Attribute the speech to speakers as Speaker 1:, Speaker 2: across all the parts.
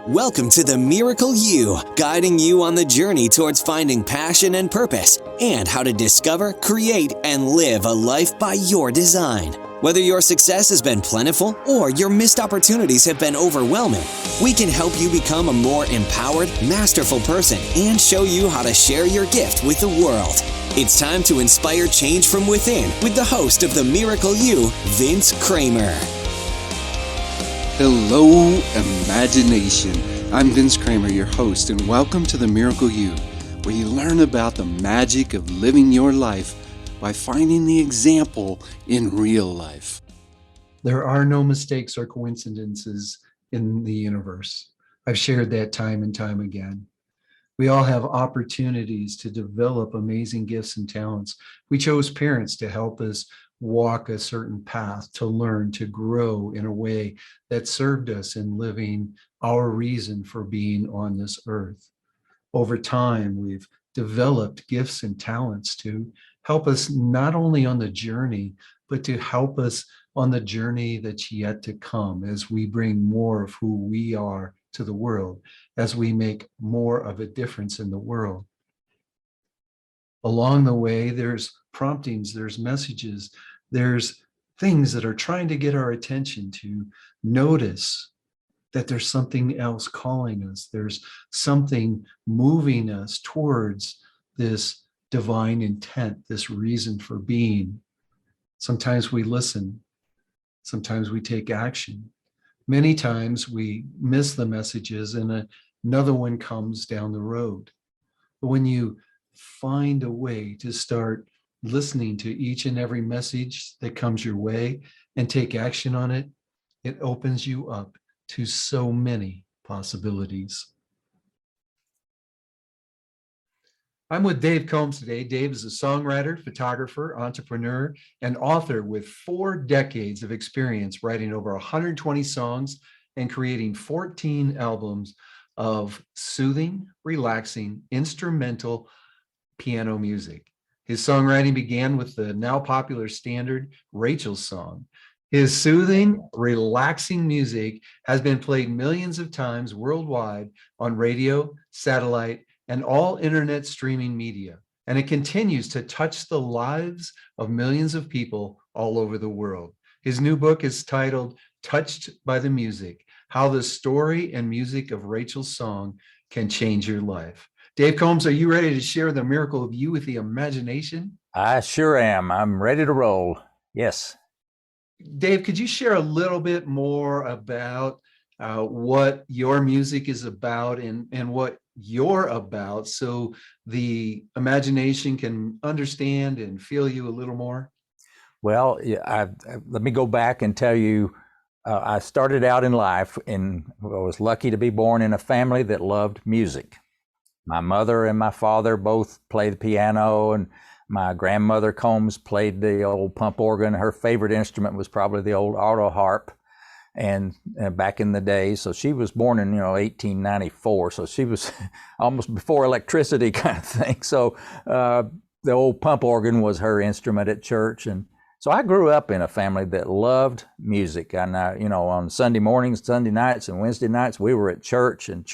Speaker 1: Welcome to the Miracle You, guiding you on the journey towards finding passion and purpose, and how to discover, create, and live a life by your design. Whether your success has been plentiful or your missed opportunities have been overwhelming, we can help you become a more empowered, masterful person and show you how to share your gift with the world. It's time to inspire change from within with the host of the Miracle You, Vince Kramer.
Speaker 2: Hello, imagination. I'm Vince Kramer, your host, and welcome to the Miracle You, where you learn about the magic of living your life by finding the example in real life.
Speaker 3: There are no mistakes or coincidences in the universe. I've shared that time and time again. We all have opportunities to develop amazing gifts and talents. We chose parents to help us walk a certain path, to learn, to grow in a way that served us in living our reason for being on this earth. Over time, we've developed gifts and talents to help us not only on the journey, but to help us on the journey that's yet to come as we bring more of who we are to the world, as we make more of a difference in the world. Along the way, there's promptings, there's messages, there's things that are trying to get our attention to notice that there's something else calling us. There's something moving us towards this divine intent, this reason for being. Sometimes we listen. Sometimes we take action. Many times we miss the messages and another one comes down the road. But when you find a way to start listening to each and every message that comes your way and take action on it, it opens you up to so many possibilities. I'm with Dave Combs today. Dave is a songwriter, photographer, entrepreneur, and author with 4 decades of experience writing over 120 songs and creating 14 albums of soothing, relaxing, instrumental piano music. His songwriting began with the now popular standard Rachael's song. His soothing, relaxing music has been played millions of times worldwide on radio, satellite, and all internet streaming media, and it continues to touch the lives of millions of people all over the world. His new book is titled Touched by the Music: How the Story and Music of Rachael's Song Can Change Your Life. Dave Combs, are you ready to share the miracle of you with the imagination?
Speaker 4: I sure am. I'm ready to roll. Yes.
Speaker 3: Dave, could you share a little bit more about what your music is about and what you're about so the imagination can understand and feel you a little more?
Speaker 4: Well, let me go back and tell you, I started out in life and I was lucky to be born in a family that loved music. My mother and my father both played the piano, and my grandmother Combs played the old pump organ. Her favorite instrument was probably the old auto harp, and back in the day. So she was born in 1894. So she was almost before electricity kind of thing. So the old pump organ was her instrument at church, and so I grew up in a family that loved music. And on Sunday mornings, Sunday nights, and Wednesday nights, we were at church, and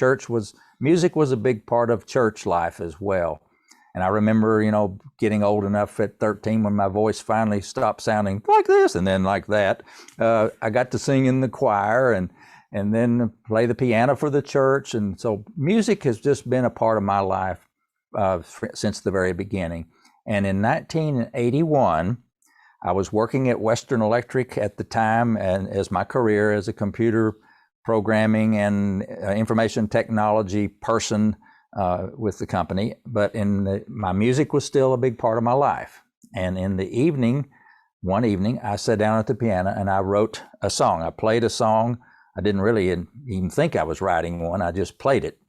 Speaker 4: music was a big part of church life as well. And I remember, getting old enough at 13 when my voice finally stopped sounding like this and then like that. I got to sing in the choir and then play the piano for the church. And so music has just been a part of my life since the very beginning. And in 1981, I was working at Western Electric at the time, and as my career as a computer programming and information technology person with the company, but my music was still a big part of my life. And in the evening, one evening, I sat down at the piano and I wrote a song. I played a song. I didn't really even think I was writing one. I just played it.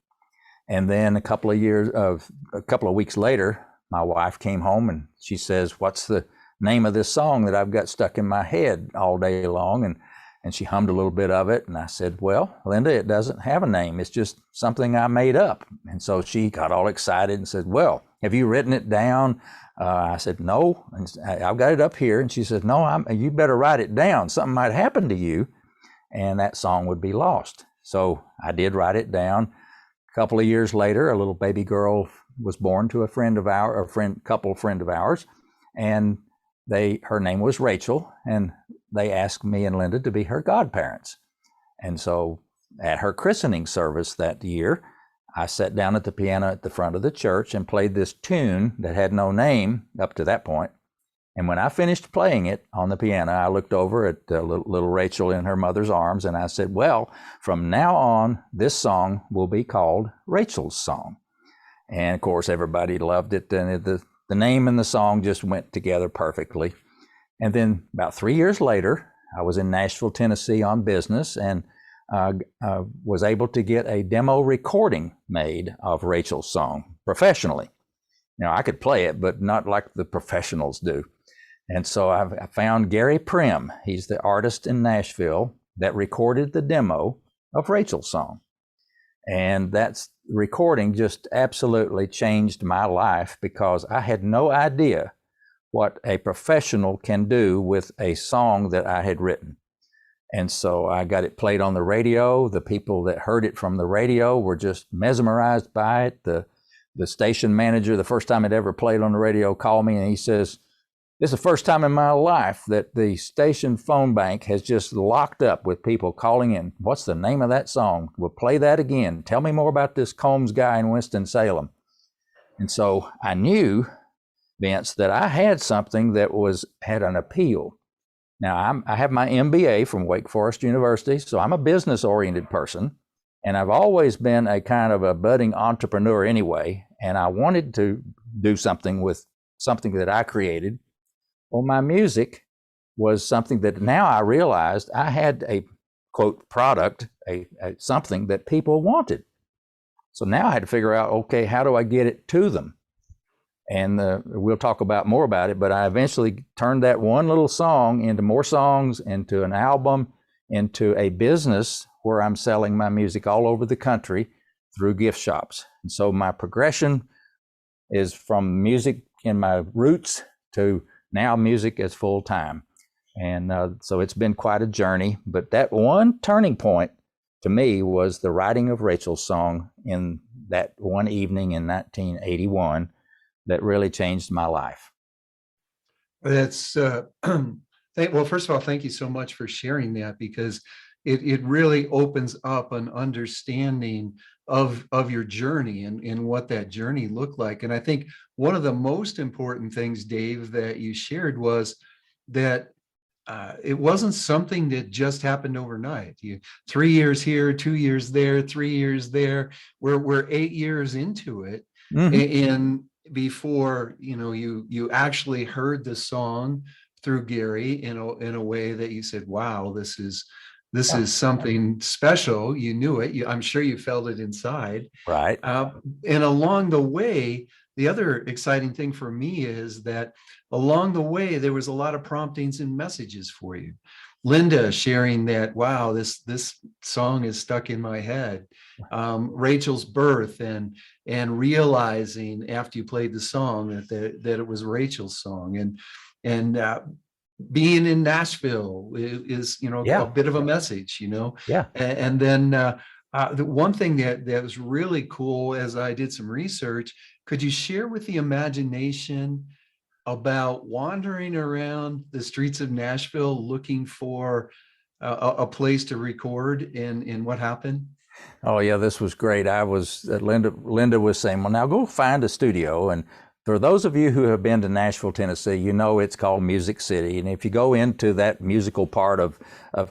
Speaker 4: And then a couple of weeks later, my wife came home and she says, "What's the name of this song that I've got stuck in my head all day long?" And she hummed a little bit of it. And I said, "Well, Linda, it doesn't have a name. It's just something I made up." And so she got all excited and said, "Well, have you written it down?" I said, "No, and I've got it up here." And she said, "No, you better write it down. Something might happen to you and that song would be lost." So I did write it down. A couple of years later, a little baby girl was born to a friend of ours, and her name was Rachael, and they asked me and Linda to be her godparents. And so at her christening service that year, I sat down at the piano at the front of the church and played this tune that had no name up to that point. And when I finished playing it on the piano, I looked over at little Rachael in her mother's arms, and I said, well, from now on, this song will be called Rachel's Song. And of course, everybody loved it, and the name and the song just went together perfectly. And then about 3 years later, I was in Nashville, Tennessee on business, and was able to get a demo recording made of Rachel's Song professionally. Now, I could play it, but not like the professionals do. And so I found Gary Prim. He's the artist in Nashville that recorded the demo of Rachel's Song. And that recording just absolutely changed my life, because I had no idea what a professional can do with a song that I had written. And so I got it played on the radio. The people that heard it from the radio were just mesmerized by it. The station manager, the first time it ever played on the radio, called me and he says, this is the first time in my life that the station phone bank has just locked up with people calling in. What's the name of that song? We'll play that again. Tell me more about this Combs guy in Winston-Salem. And so I knew, Vince, that I had something that had an appeal. Now, I have my MBA from Wake Forest University, so I'm a business-oriented person, and I've always been a kind of a budding entrepreneur anyway, and I wanted to do something with something that I created. Well, my music was something that now I realized I had a, quote, product, something that people wanted. So now I had to figure out, okay, how do I get it to them? And we'll talk more about it, but I eventually turned that one little song into more songs, into an album, into a business where I'm selling my music all over the country through gift shops. And so my progression is from music in my roots to now music as full time. And so it's been quite a journey, but that one turning point to me was the writing of Rachel's Song in that one evening in 1981 that really changed my life.
Speaker 3: That's well, first of all, thank you so much for sharing that, because it really opens up an understanding of your journey and what that journey looked like. And I think one of the most important things, Dave, that you shared was that it wasn't something that just happened overnight. 3 years here, 2 years there, 3 years there. We're 8 years into it, and before you actually heard the song through Gary in a way that you said, "Wow, this is something special." You knew it. I'm sure you felt it inside.
Speaker 4: Right.
Speaker 3: And along the way, the other exciting thing for me is that along the way, there was a lot of promptings and messages for you. Linda sharing that, wow, this song is stuck in my head. Rachel's birth and realizing after you played the song that it was Rachel's song, and being in Nashville is a bit of a message, and then the one thing that was really cool, as I did some research, could you share with the imagination about wandering around the streets of Nashville looking for a place to record, and what happened?
Speaker 4: Oh yeah, this was great. Linda was saying, well, now go find a studio. And for those of you who have been to Nashville, Tennessee, you know it's called Music City. And if you go into that musical part of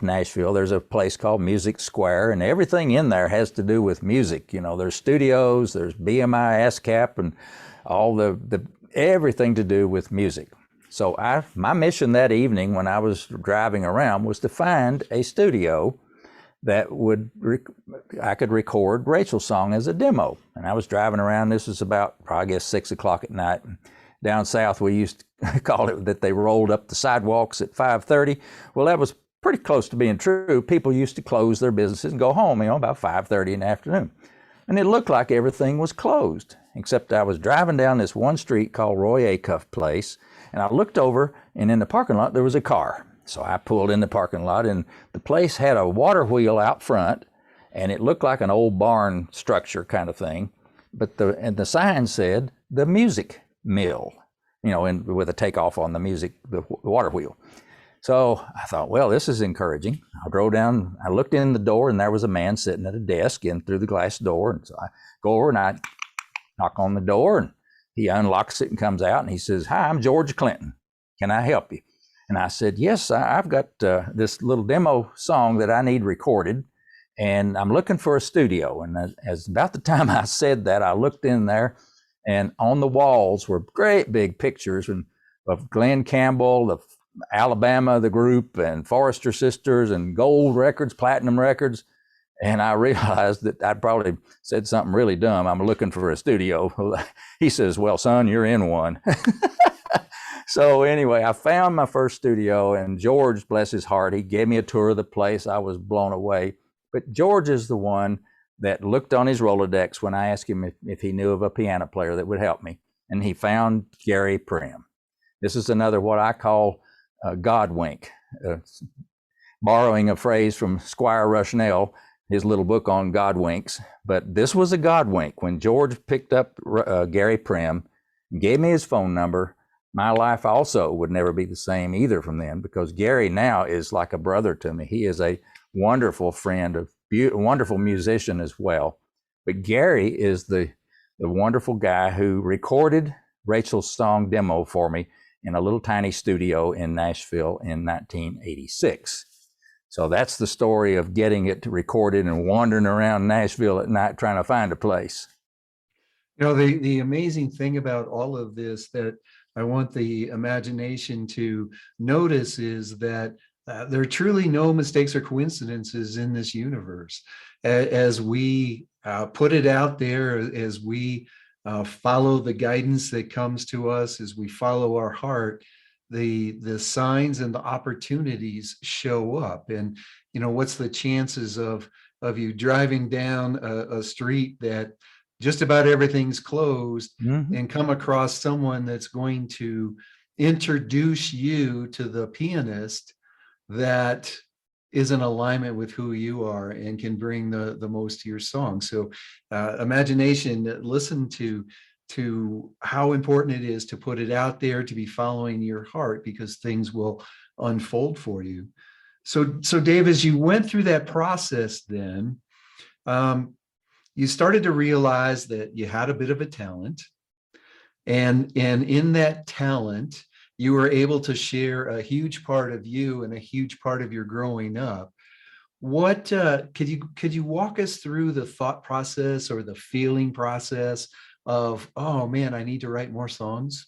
Speaker 4: Nashville, there's a place called Music Square, and everything in there has to do with music. There's studios, there's BMI, ASCAP, and all the everything to do with music. So my mission that evening when I was driving around was to find a studio that I could record Rachel's Song as a demo. And I was driving around. This was about, I guess, 6 o'clock at night. Down south, we used to call it that they rolled up the sidewalks at 5:30. Well, that was pretty close to being true. People used to close their businesses and go home, about 5:30 in the afternoon. And it looked like everything was closed, except I was driving down this one street called Roy Acuff Place, and I looked over, and in the parking lot, there was a car. So I pulled in the parking lot, and the place had a water wheel out front, and it looked like an old barn structure kind of thing. But the sign said the music mill, and with a takeoff on the water wheel. So I thought, well, this is encouraging. I drove down, I looked in the door, and there was a man sitting at a desk in through the glass door. And so I go over and I knock on the door, and he unlocks it and comes out, and he says, "Hi, I'm George Clinton. Can I help you?" And I said, "Yes, I've got this little demo song that I need recorded, and I'm looking for a studio." And as about the time I said that, I looked in there, and on the walls were great big pictures of Glenn Campbell, the Alabama, the group, and Forrester Sisters, and gold records, platinum records. And I realized that I'd probably said something really dumb. I'm looking for a studio. He says, "Well, son, you're in one." So anyway, I found my first studio, and George, bless his heart, he gave me a tour of the place. I was blown away. But George is the one that looked on his Rolodex when I asked him if he knew of a piano player that would help me. And he found Gary Prim. This is another what I call God wink, borrowing a phrase from Squire Rushnell, his little book on God winks. But this was a God wink. When George picked up Gary Prim, gave me his phone number, my life also would never be the same either from then, because Gary now is like a brother to me. He is a wonderful friend, a wonderful musician as well. But Gary is the wonderful guy who recorded Rachel's song demo for me in a little tiny studio in Nashville in 1986. So that's the story of getting it recorded and wandering around Nashville at night trying to find a place.
Speaker 3: The amazing thing about all of this that I want the imagination to notice is that there are truly no mistakes or coincidences in this universe. As we put it out there, as we follow the guidance that comes to us, as we follow our heart, the signs and the opportunities show up. And what's the chances of you driving down a street that just about everything's closed, and come across someone that's going to introduce you to the pianist that is in alignment with who you are and can bring the most to your song. So imagination, listen to how important it is to put it out there, to be following your heart, because things will unfold for you. So Dave, as you went through that process, then you started to realize that you had a bit of a talent, and in that talent, you were able to share a huge part of you and a huge part of your growing up. What could you walk us through the thought process or the feeling process of, oh man, I need to write more songs?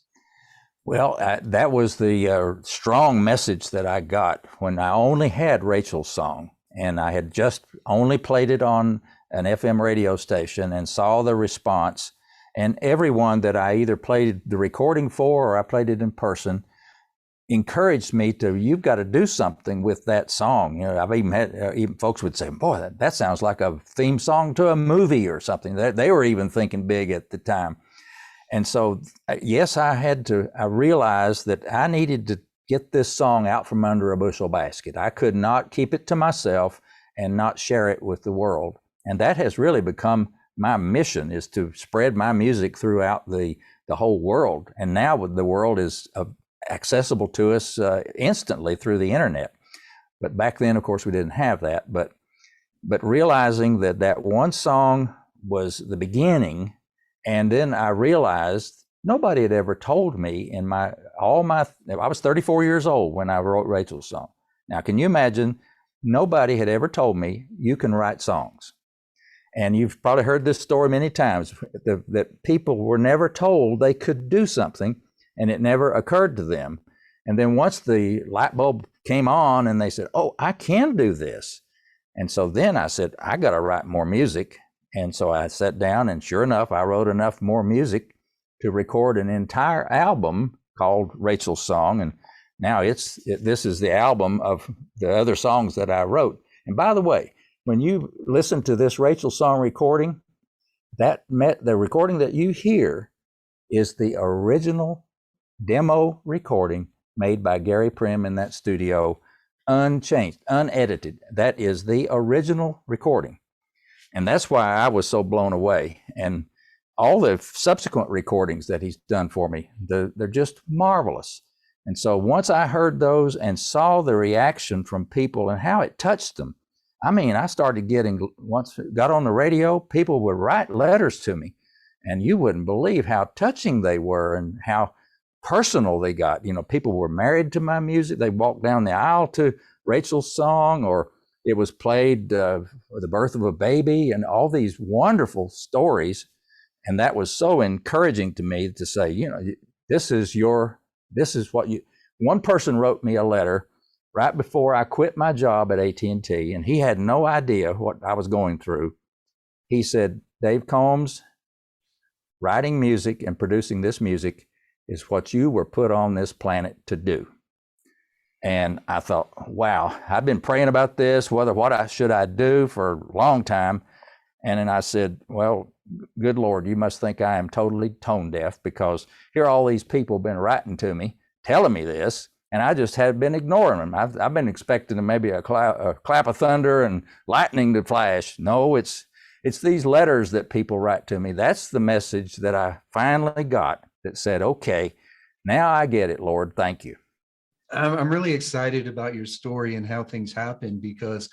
Speaker 4: Well, that was the strong message that I got when I only had Rachel's song, and I had just only played it on an FM radio station and saw the response. And everyone that I either played the recording for or I played it in person encouraged me to, you've got to do something with that song. I've even had even folks would say, boy, that sounds like a theme song to a movie or something. They were even thinking big at the time. And so, yes, I realized that I needed to get this song out from under a bushel basket. I could not keep it to myself and not share it with the world. And that has really become my mission, is to spread my music throughout the whole world. And now the world is accessible to us instantly through the internet. But back then, of course, we didn't have that. But realizing that one song was the beginning, and then I realized nobody had ever told me I was 34 years old when I wrote Rachel's song. Now, can you imagine? Nobody had ever told me you can write songs. And you've probably heard this story many times, that people were never told they could do something, and it never occurred to them. And then once the light bulb came on and they said, oh, I can do this. And so then I said, I got to write more music. And so I sat down, and sure enough, I wrote enough more music to record an entire album called Rachel's Song. And now this is the album of the other songs that I wrote. And by the way, when you listen to this Rachel song recording, the recording that you hear is the original demo recording made by Gary Prim in that studio, unchanged, unedited. That is the original recording. And that's why I was so blown away. And all the subsequent recordings that he's done for me, they're just marvelous. And so once I heard those and saw the reaction from people and how it touched them, I mean, I started getting, once it got on the radio, people would write letters to me, and you wouldn't believe how touching they were and how personal they got. You know, people were married to my music. They walked down the aisle to Rachel's song, or it was played for the birth of a baby, and all these wonderful stories. And that was so encouraging to me to say, you know, this is what you, one person wrote me a letter right before I quit my job at AT&T, and he had no idea what I was going through. He said, Dave Combs, writing music and producing this music is what you were put on this planet to do. And I thought, wow, I've been praying about this, should I do for a long time. And then I said, well, good Lord, you must think I am totally tone deaf, because here all these people been writing to me, telling me this, and I just had been ignoring them. I've been expecting maybe a clap of thunder and lightning to flash. No, it's these letters that people write to me. That's the message that I finally got that said, okay, now I get it, Lord, thank you.
Speaker 3: I'm really excited about your story and how things happen, because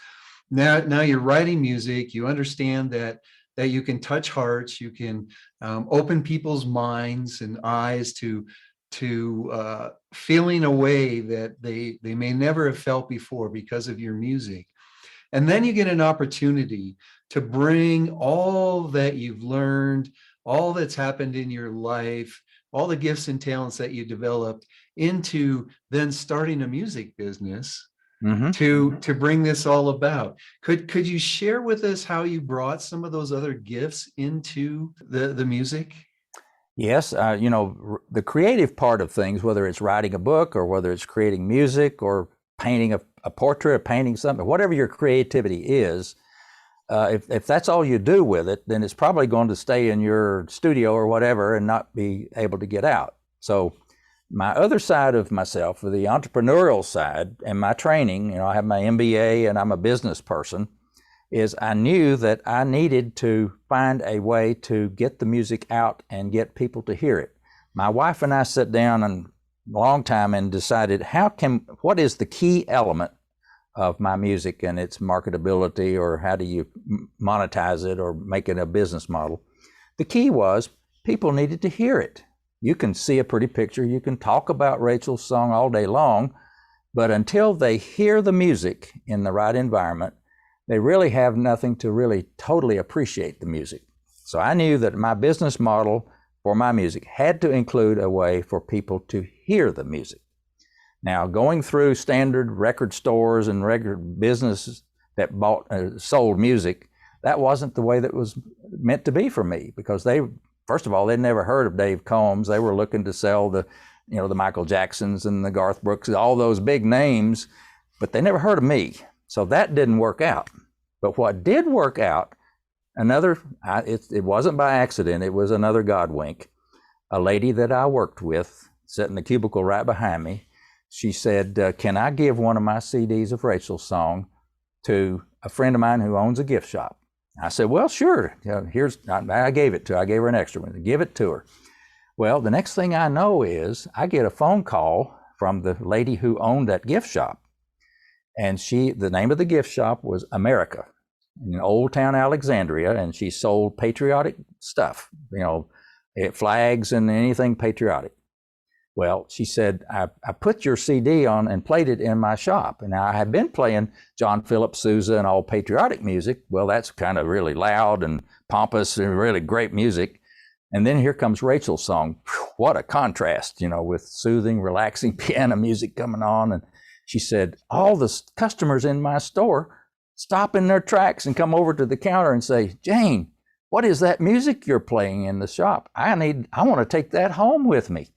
Speaker 3: now you're writing music. You understand that you can touch hearts, you can open people's minds and eyes to feeling a way that they may never have felt before because of your music. And then you get an opportunity to bring all that you've learned, all that's happened in your life, all the gifts and talents that you developed into then starting a music business. Mm-hmm. to bring this all about. Could you share with us how you brought some of those other gifts into the music?
Speaker 4: Yes, you know, the creative part of things, whether it's writing a book or whether it's creating music or painting a portrait or painting something, whatever your creativity is, if that's all you do with it, then it's probably going to stay in your studio or whatever and not be able to get out. So my other side of myself, the entrepreneurial side, and my training, you know, I have my MBA and I'm a business person, is I knew that I needed to find a way to get the music out and get people to hear it. My wife and I sat down a long time and decided what is the key element of my music and its marketability, or how do you monetize it or make it a business model? The key was people needed to hear it. You can see a pretty picture, you can talk about Rachel's song all day long, but until they hear the music in the right environment, they really have nothing to really totally appreciate the music. So I knew that my business model for my music had to include a way for people to hear the music. Now, going through standard record stores and record businesses that sold music, that wasn't the way that was meant to be for me, because first of all, they'd never heard of Dave Combs. They were looking to sell the Michael Jacksons and the Garth Brooks, all those big names, but they never heard of me. So that didn't work out. But what did work out, it wasn't by accident, it was another God wink. A lady that I worked with, sat in the cubicle right behind me, she said, can I give one of my CDs of Rachel's song to a friend of mine who owns a gift shop? I said, well, sure. I gave her an extra one, give it to her. Well, the next thing I know is I get a phone call from the lady who owned that gift shop. And the name of the gift shop was America in Old Town Alexandria. And she sold patriotic stuff, flags and anything patriotic. Well, she said, I put your CD on and played it in my shop. And I had been playing John Philip Sousa and all patriotic music. Well, that's kind of really loud and pompous and really great music. And then here comes Rachel's song. What a contrast, with soothing, relaxing piano music coming on. And she said, all the customers in my store stop in their tracks and come over to the counter and say, Jane, what is that music you're playing in the shop? I want to take that home with me.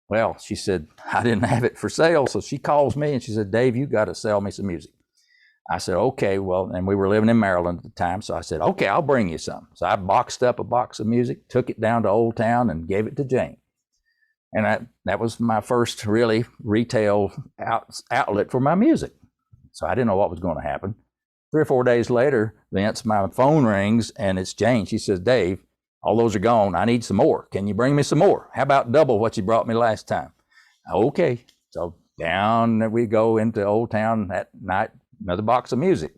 Speaker 4: Well, she said, I didn't have it for sale. So she calls me and she said, Dave, you got to sell me some music. I said, okay, well, and we were living in Maryland at the time. So I said, okay, I'll bring you some. So I boxed up a box of music, took it down to Old Town and gave it to Jane. And that was my first really retail outlet for my music. So I didn't know what was going to happen. 3 or 4 days later, Vince, my phone rings and it's Jane. She says, Dave, all those are gone. I need some more. Can you bring me some more? How about double what you brought me last time? Okay. So down we go into Old Town that night, another box of music.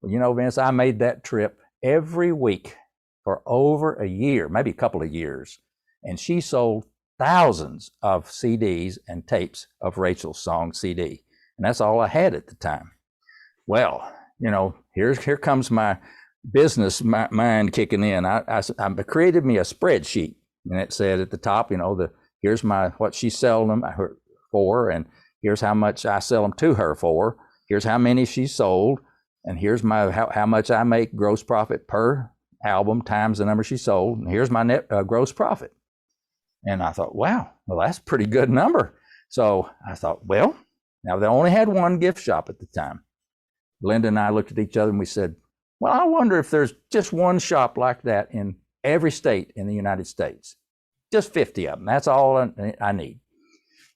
Speaker 4: Well, you know, Vince, I made that trip every week for over a year, maybe a couple of years. And she sold thousands of CDs and tapes of Rachel's song CD. And that's all I had at the time. Well, you know, here comes my business mind kicking in. I created me a spreadsheet, and it said at the top, you know, here's what she's selling them for, and here's how much I sell them to her for. Here's how many she sold, and here's how much I make gross profit per album times the number she sold, and here's my net gross profit. And I thought, wow, well, that's a pretty good number. So I thought, well, now they only had one gift shop at the time. Linda and I looked at each other and we said, well, I wonder if there's just one shop like that in every state in the United States. Just 50 of them. That's all I need.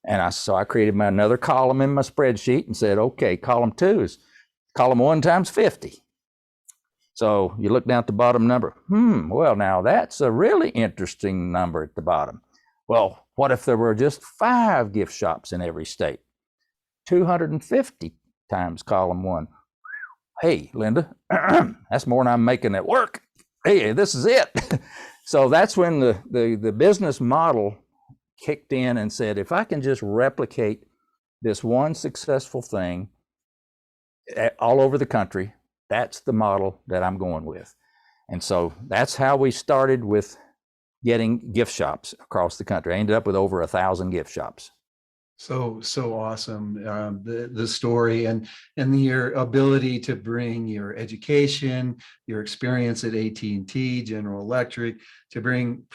Speaker 4: And so I created another column in my spreadsheet and said, okay, column 2 is column 1 times 50. So you look down at the bottom number. Well, now that's a really interesting number at the bottom. Well, what if there were just 5 gift shops in every state? 250 times column 1. Hey, Linda, that's more than I'm making at work. Hey, this is it. So that's when the business model kicked in and said, if I can just replicate this one successful thing all over the country, that's the model that I'm going with. And so that's how we started with getting gift shops across the country. I ended up with over 1,000 gift shops.
Speaker 3: So awesome. The story and your ability to bring your education, your experience at AT&T, General Electric, to bring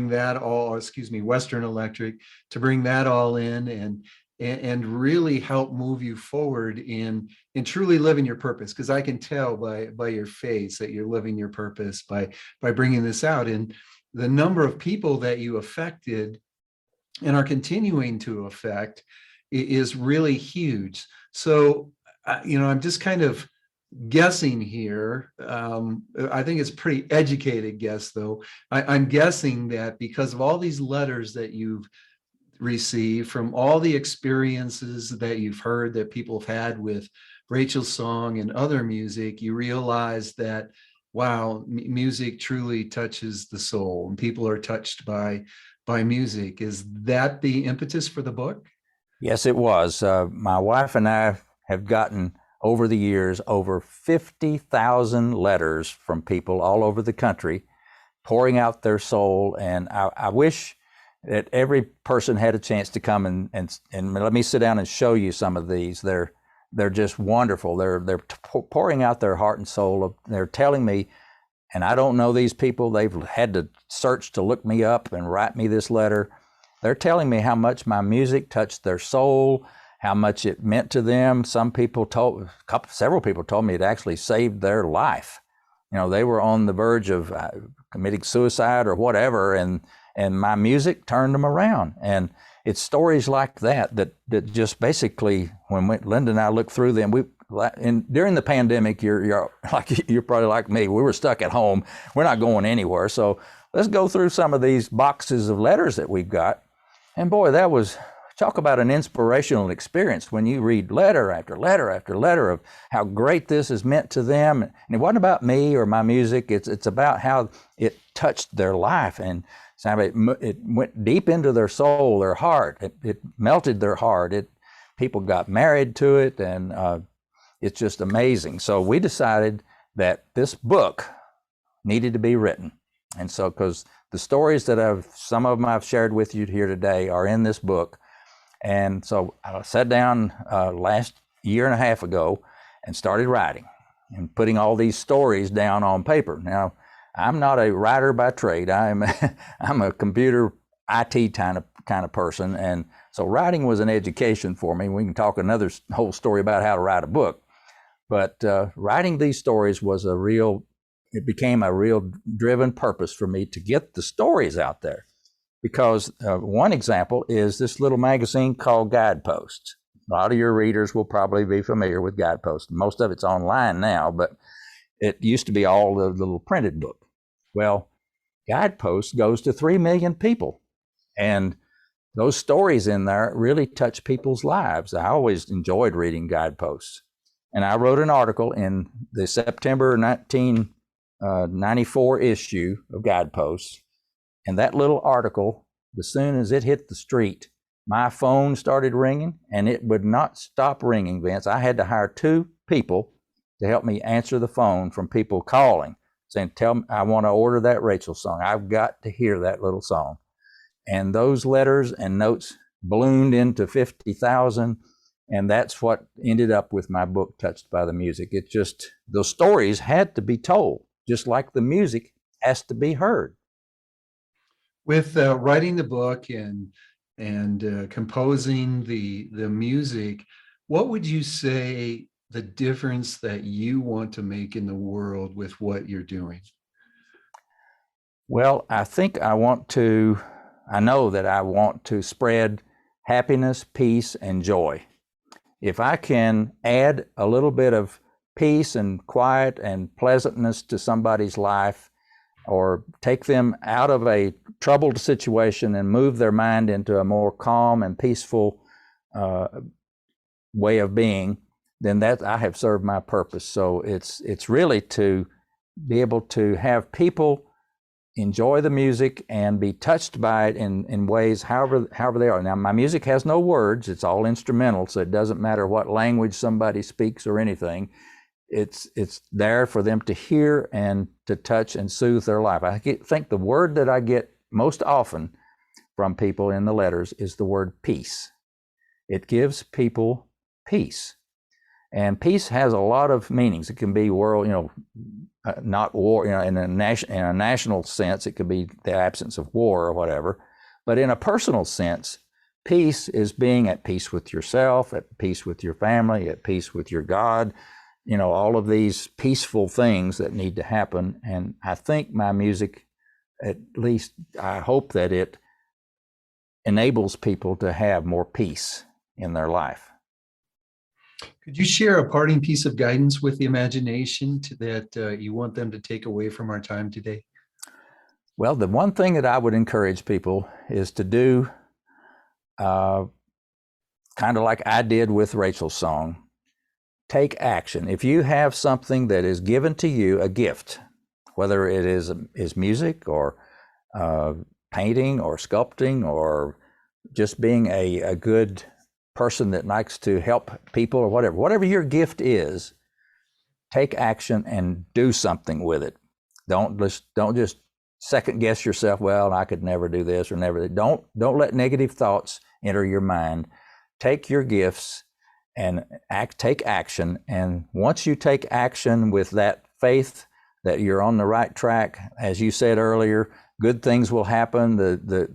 Speaker 3: that all, Western Electric, to bring that all in and really help move you forward in truly living your purpose. Because I can tell by your face that you're living your purpose by bringing this out. And the number of people that you affected and are continuing to affect is really huge. So, I'm just kind of guessing here. I think it's a pretty educated guess, though. I'm guessing that because of all these letters that you've received, from all the experiences that you've heard that people have had with Rachel's song and other music, you realize that, wow, music truly touches the soul and people are touched by music. Is that the impetus for the book?
Speaker 4: Yes, it was. My wife and I have gotten over the years over 50,000 letters from people all over the country pouring out their soul. And I wish that every person had a chance to come and let me sit down and show you some of these. They're just wonderful. They're pouring out their heart and soul. They're telling me, and I don't know these people. They've had to search to look me up and write me this letter. They're telling me how much my music touched their soul, how much it meant to them. Several people told me it actually saved their life. You know, they were on the verge of committing suicide or whatever, and my music turned them around. And it's stories like that just basically, when Linda and I looked through them, during the pandemic, you're probably like me. We were stuck at home. We're not going anywhere. So let's go through some of these boxes of letters that we've got. And boy, talk about an inspirational experience when you read letter after letter after letter of how great this has meant to them. And it wasn't about me or my music. It's about how it touched their life, and so it went deep into their soul, their heart. It melted their heart. People got married to it, and it's just amazing. So we decided that this book needed to be written. And so, because the stories that some of them I've shared with you here today are in this book. And so I sat down last year and a half ago and started writing and putting all these stories down on paper. Now, I'm not a writer by trade. I'm a computer IT kind of person. And so writing was an education for me. We can talk another whole story about how to write a book. But writing these stories it became a real driven purpose for me to get the stories out there. Because one example is this little magazine called Guideposts. A lot of your readers will probably be familiar with Guideposts. Most of it's online now, but it used to be all the little printed book. Well, Guideposts goes to 3 million people. And those stories in there really touch people's lives. I always enjoyed reading Guideposts. And I wrote an article in the September 1994 issue of Guideposts. And that little article, as soon as it hit the street, my phone started ringing, and it would not stop ringing, Vince. I had to hire 2 people to help me answer the phone from people calling, saying, "Tell me, I want to order that Rachael song. I've got to hear that little song." And those letters and notes ballooned into 50,000. And that's what ended up with my book, Touched by the Music. It just, those stories had to be told, just like the music has to be heard.
Speaker 3: With writing the book and composing the music, what would you say the difference that you want to make in the world with what you're doing?
Speaker 4: Well, I know that I want to spread happiness, peace, and joy. If I can add a little bit of peace and quiet and pleasantness to somebody's life, or take them out of a troubled situation and move their mind into a more calm and peaceful way of being, then that I have served my purpose. So it's really to be able to have people enjoy the music and be touched by it in ways however they are. Now, my music has no words. It's all instrumental, so it doesn't matter what language somebody speaks or anything. It's there for them to hear and to touch and soothe their life. I think the word that I get most often from people in the letters is the word peace. It gives people peace. And peace has a lot of meanings. It can be world, not war, in a national sense, it could be the absence of war or whatever. But in a personal sense, peace is being at peace with yourself, at peace with your family, at peace with your God, all of these peaceful things that need to happen. And I think my music, at least I hope that it enables people to have more peace in their life.
Speaker 3: Could you share a parting piece of guidance with the imagination that you want them to take away from our time today?
Speaker 4: Well, the one thing that I would encourage people is to do kind of like I did with Rachael's song. Take action. If you have something that is given to you, a gift, whether it is music or painting or sculpting or just being a good person that likes to help people or whatever your gift is, take action and do something with it. Don't just second guess yourself. Well, I could never do this or never. Don't let negative thoughts enter your mind. Take your gifts and take action. And once you take action with that faith that you're on the right track, as you said earlier, good things will happen. The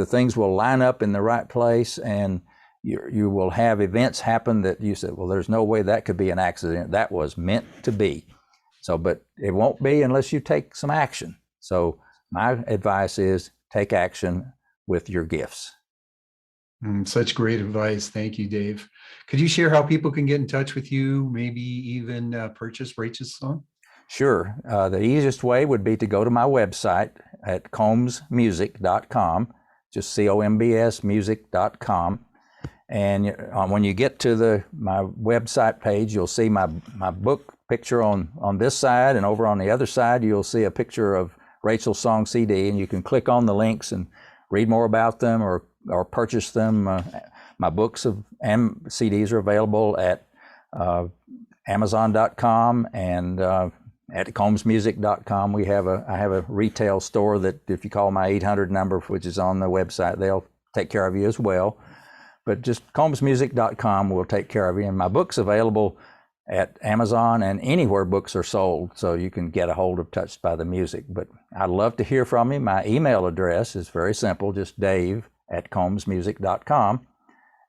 Speaker 4: things will line up in the right place, and you will have events happen that you said, well, there's no way that could be an accident. That was meant to be. So, but it won't be unless you take some action. So my advice is take action with your gifts.
Speaker 3: Such great advice. Thank you, Dave. Could you share how people can get in touch with you, maybe even purchase Rachael's song?
Speaker 4: Sure. The easiest way would be to go to my website at combsmusic.com, just combsmusic.com. And when you get to my website page, you'll see my book picture on this side, and over on the other side, you'll see a picture of Rachael's song CD, and you can click on the links and read more about them or purchase them. My books and CDs are available at Amazon.com and at combsmusic.com. I have a retail store that if you call my 800 number, which is on the website, they'll take care of you as well. But just combsmusic.com will take care of you. And my book's available at Amazon and anywhere books are sold, so you can get a hold of Touched by the Music. But I'd love to hear from you. My email address is very simple, just dave@combsmusic.com.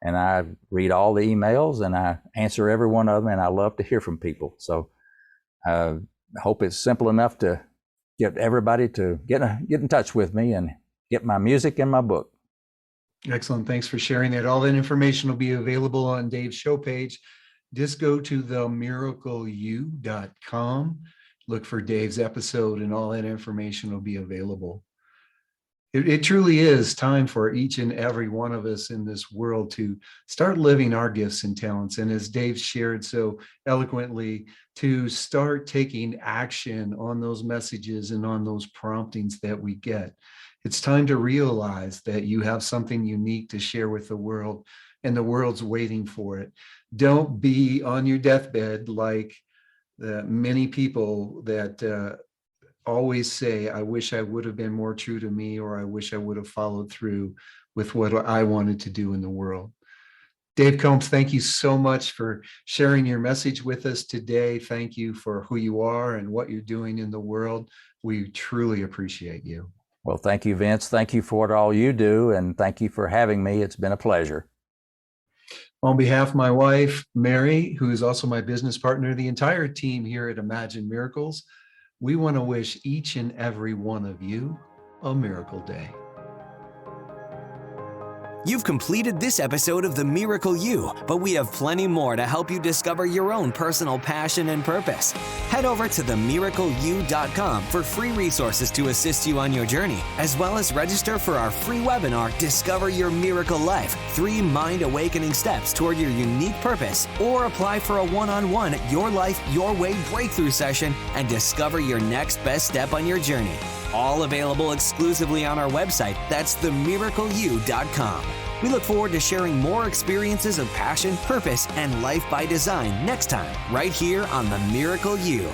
Speaker 4: And I read all the emails and I answer every one of them, and I love to hear from people. So I hope it's simple enough to get everybody to get in touch with me and get my music and my book.
Speaker 3: Excellent. Thanks for sharing that. All that information will be available on Dave's show page. Just go to themiracleyou.com, look for Dave's episode, and all that information will be available. It truly is time for each and every one of us in this world to start living our gifts and talents. And as Dave shared so eloquently, to start taking action on those messages and on those promptings that we get. It's time to realize that you have something unique to share with the world, and the world's waiting for it. Don't be on your deathbed like many people that always say, I wish I would have been more true to me, or I wish I would have followed through with what I wanted to do in the world. Dave Combs, thank you so much for sharing your message with us today. Thank you for who you are and what you're doing in the world. We truly appreciate you.
Speaker 4: Well, thank you, Vince. Thank you for all you do, and thank you for having me. It's been a pleasure.
Speaker 3: On behalf of my wife, Mary, who is also my business partner, the entire team here at Imagine Miracles, we want to wish each and every one of you a miracle day.
Speaker 1: You've completed this episode of The Miracle You, but we have plenty more to help you discover your own personal passion and purpose. Head over to themiracleyou.com for free resources to assist you on your journey, as well as register for our free webinar, Discover Your Miracle Life, 3 mind-awakening steps toward your unique purpose, or apply for a one-on-one Your Life, Your Way breakthrough session and discover your next best step on your journey. All available exclusively on our website. That's themiracleyou.com. We look forward to sharing more experiences of passion, purpose, and life by design next time, right here on The Miracle You.